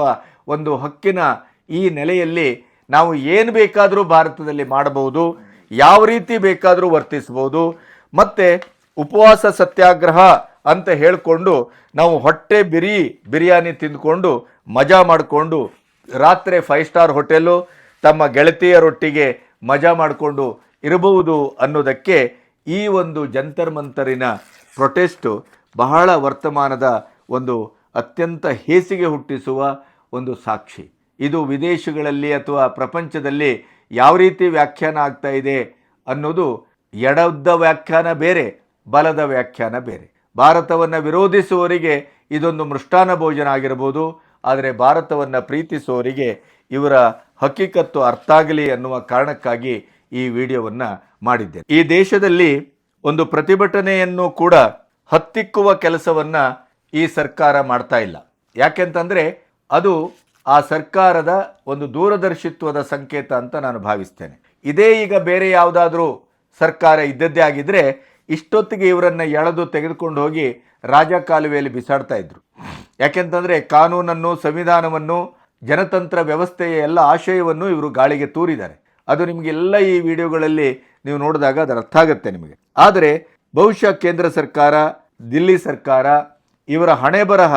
[SPEAKER 1] ಒಂದು ಹಕ್ಕಿನ ಈ ನೆಲೆಯಲ್ಲಿ ನಾವು ಏನು ಬೇಕಾದರೂ ಭಾರತದಲ್ಲಿ ಮಾಡಬಹುದು, ಯಾವ ರೀತಿ ಬೇಕಾದರೂ ವರ್ತಿಸಬಹುದು. ಮತ್ತು ಉಪವಾಸ ಸತ್ಯಾಗ್ರಹ ಅಂತ ಹೇಳಿಕೊಂಡು ನಾವು ಹೊಟ್ಟೆ ಬಿರಿಯಾನಿ ತಿಂದುಕೊಂಡು ಮಜಾ ಮಾಡಿಕೊಂಡು ರಾತ್ರಿ 5 ಸ್ಟಾರ್ ಹೋಟೆಲು ತಮ್ಮ ಗೆಳತಿಯರೊಟ್ಟಿಗೆ ಮಜಾ ಮಾಡಿಕೊಂಡು ಇರಬಹುದು ಅನ್ನೋದಕ್ಕೆ ಈ ಒಂದು ಜಂತರ್ ಮಂತರಿನ ಪ್ರೊಟೆಸ್ಟು ಬಹಳ ವರ್ತಮಾನದ ಒಂದು ಅತ್ಯಂತ ಹೇಸಿಗೆ ಹುಟ್ಟಿಸುವ ಒಂದು ಸಾಕ್ಷಿ. ಇದು ವಿದೇಶಗಳಲ್ಲಿ ಅಥವಾ ಪ್ರಪಂಚದಲ್ಲಿ ಯಾವ ರೀತಿ ವ್ಯಾಖ್ಯಾನ ಆಗ್ತಾ ಇದೆ ಅನ್ನೋದು ಎಡದ ವ್ಯಾಖ್ಯಾನ ಬೇರೆ, ಬಲದ ವ್ಯಾಖ್ಯಾನ ಬೇರೆ. ಭಾರತವನ್ನು ವಿರೋಧಿಸುವವರಿಗೆ ಇದೊಂದು ಮೃಷ್ಟಾನ್ನ ಭೋಜನ ಆಗಿರ್ಬೋದು, ಆದರೆ ಭಾರತವನ್ನು ಪ್ರೀತಿಸುವವರಿಗೆ ಇವರ ಹಕ್ಕಿಕತ್ತು ಅರ್ಥ ಆಗಲಿ ಅನ್ನುವ ಕಾರಣಕ್ಕಾಗಿ ಈ ವಿಡಿಯೋವನ್ನು ಮಾಡಿದ್ದೇನೆ. ಈ ದೇಶದಲ್ಲಿ ಒಂದು ಪ್ರತಿಭಟನೆಯನ್ನು ಕೂಡ ಹತ್ತಿಕ್ಕುವ ಕೆಲಸವನ್ನು ಈ ಸರ್ಕಾರ ಮಾಡ್ತಾ ಇಲ್ಲ. ಯಾಕೆಂತಂದರೆ ಅದು ಆ ಸರ್ಕಾರದ ಒಂದು ದೂರದರ್ಶಿತ್ವದ ಸಂಕೇತ ಅಂತ ನಾನು ಭಾವಿಸ್ತೇನೆ. ಇದೇ ಈಗ ಬೇರೆ ಯಾವುದಾದ್ರೂ ಸರ್ಕಾರ ಇದ್ದದ್ದೇ ಆಗಿದ್ದರೆ ಇಷ್ಟೊತ್ತಿಗೆ ಇವರನ್ನು ಎಳೆದು ತೆಗೆದುಕೊಂಡು ಹೋಗಿ ರಾಜಕಾಲುವೆಯಲ್ಲಿ ಬಿಸಾಡ್ತಾ ಇದ್ರು. ಯಾಕೆಂತಂದರೆ ಕಾನೂನನ್ನು, ಸಂವಿಧಾನವನ್ನು, ಜನತಂತ್ರ ವ್ಯವಸ್ಥೆಯ ಎಲ್ಲ ಆಶಯವನ್ನು ಇವರು ಗಾಳಿಗೆ ತೂರಿದ್ದಾರೆ. ಅದು ನಿಮಗೆಲ್ಲ ಈ ವಿಡಿಯೋಗಳಲ್ಲಿ ನೀವು ನೋಡಿದಾಗ ಅದರ ಅರ್ಥ ಆಗುತ್ತೆ ನಿಮಗೆ. ಆದರೆ ಬಹುಶಃ ಕೇಂದ್ರ ಸರ್ಕಾರ, ದಿಲ್ಲಿ ಸರ್ಕಾರ, ಇವರ ಹಣೆ ಬರಹ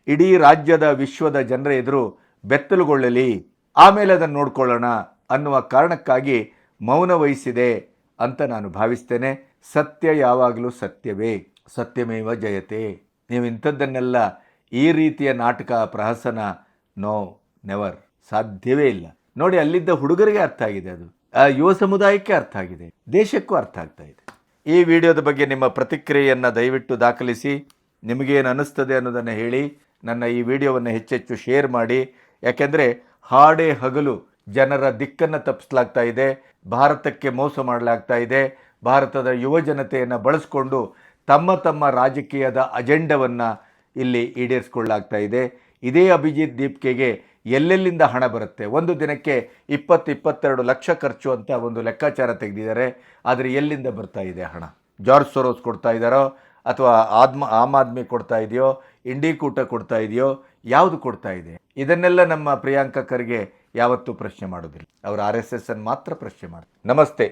[SPEAKER 1] ಇಡೀ ರಾಜ್ಯದ, ವಿಶ್ವದ ಜನರ ಎದುರು ಬೆತ್ತಲುಗೊಳ್ಳಲಿ, ಆಮೇಲೆ ಅದನ್ನು ನೋಡ್ಕೊಳ್ಳೋಣ ಅನ್ನುವ ಕಾರಣಕ್ಕಾಗಿ ಮೌನ ವಹಿಸಿದೆ ಅಂತ ನಾನು ಭಾವಿಸ್ತೇನೆ. ಸತ್ಯ ಯಾವಾಗಲೂ ಸತ್ಯವೇ, ಸತ್ಯಮೇವ ಜಯತೆ. ನೀವು ಇಂಥದ್ದನ್ನೆಲ್ಲ ಈ ರೀತಿಯ ನಾಟಕ, ಪ್ರಹಸನ, ನೋ, ನೆವರ್, ಸಾಧ್ಯವೇ ಇಲ್ಲ. ನೋಡಿ, ಅಲ್ಲಿದ್ದ ಹುಡುಗರಿಗೆ ಅರ್ಥ ಆಗಿದೆ, ಅದು ಯುವ ಸಮುದಾಯಕ್ಕೆ ಅರ್ಥ ಆಗಿದೆ, ದೇಶಕ್ಕೂ ಅರ್ಥ ಆಗ್ತಾ ಇದೆ. ಈ ವಿಡಿಯೋದ ಬಗ್ಗೆ ನಿಮ್ಮ ಪ್ರತಿಕ್ರಿಯೆಯನ್ನು ದಯವಿಟ್ಟು ದಾಖಲಿಸಿ. ನಿಮಗೇನು ಅನ್ನಿಸ್ತದೆ ಅನ್ನೋದನ್ನು ಹೇಳಿ. ನನ್ನ ಈ ವಿಡಿಯೋವನ್ನು ಹೆಚ್ಚೆಚ್ಚು ಶೇರ್ ಮಾಡಿ. ಯಾಕೆಂದರೆ ಹಾಡೇ ಹಗಲು ಜನರ ದಿಕ್ಕನ್ನು ತಪ್ಪಿಸಲಾಗ್ತಾ ಇದೆ, ಭಾರತಕ್ಕೆ ಮೋಸ ಮಾಡಲಾಗ್ತಾ ಇದೆ. ಭಾರತದ ಯುವ ಜನತೆಯನ್ನು ಬಳಸ್ಕೊಂಡು ತಮ್ಮ ರಾಜಕೀಯದ ಅಜೆಂಡವನ್ನು ಇಲ್ಲಿ ಈಡೇರಿಸಿಕೊಳ್ಳಲಾಗ್ತಾ ಇದೆ. ಇದೇ ಅಭಿಜಿತ್ ದೀಪ್ಕೆಗೆ ಎಲ್ಲೆಲ್ಲಿಂದ ಹಣ ಬರುತ್ತೆ? ಒಂದು ದಿನಕ್ಕೆ 20-22 ಲಕ್ಷ ಖರ್ಚು ಅಂತ ಒಂದು ಲೆಕ್ಕಾಚಾರ ತೆಗೆದಿದ್ದಾರೆ. ಆದರೆ ಎಲ್ಲಿಂದ ಬರ್ತಾ ಇದೆ ಹಣ? ಜಾರ್ಜ್ ಸೊರೋಸ್ ಕೊಡ್ತಾ ಇದ್ದಾರೋ, ಅಥವಾ ಆಮ್ ಆದ್ಮಿ ಕೊಡ್ತಾ ಇದೆಯೋ, ಇಂಡಿಕೂಟ ಕೊಡ್ತಾ ಇದೆಯೋ, ಯಾವುದು ಕೊಡ್ತಾ ಇದೆ? ಇದನ್ನೆಲ್ಲ ನಮ್ಮ ಪ್ರಿಯಾಂಕಾ ಖರ್ಗೆ ಯಾವತ್ತೂ ಪ್ರಶ್ನೆ ಮಾಡೋದಿಲ್ಲ. ಅವರು RSS ಅನ್ನು ಮಾತ್ರ ಪ್ರಶ್ನೆ ಮಾಡ್ತಾರೆ. ನಮಸ್ತೆ.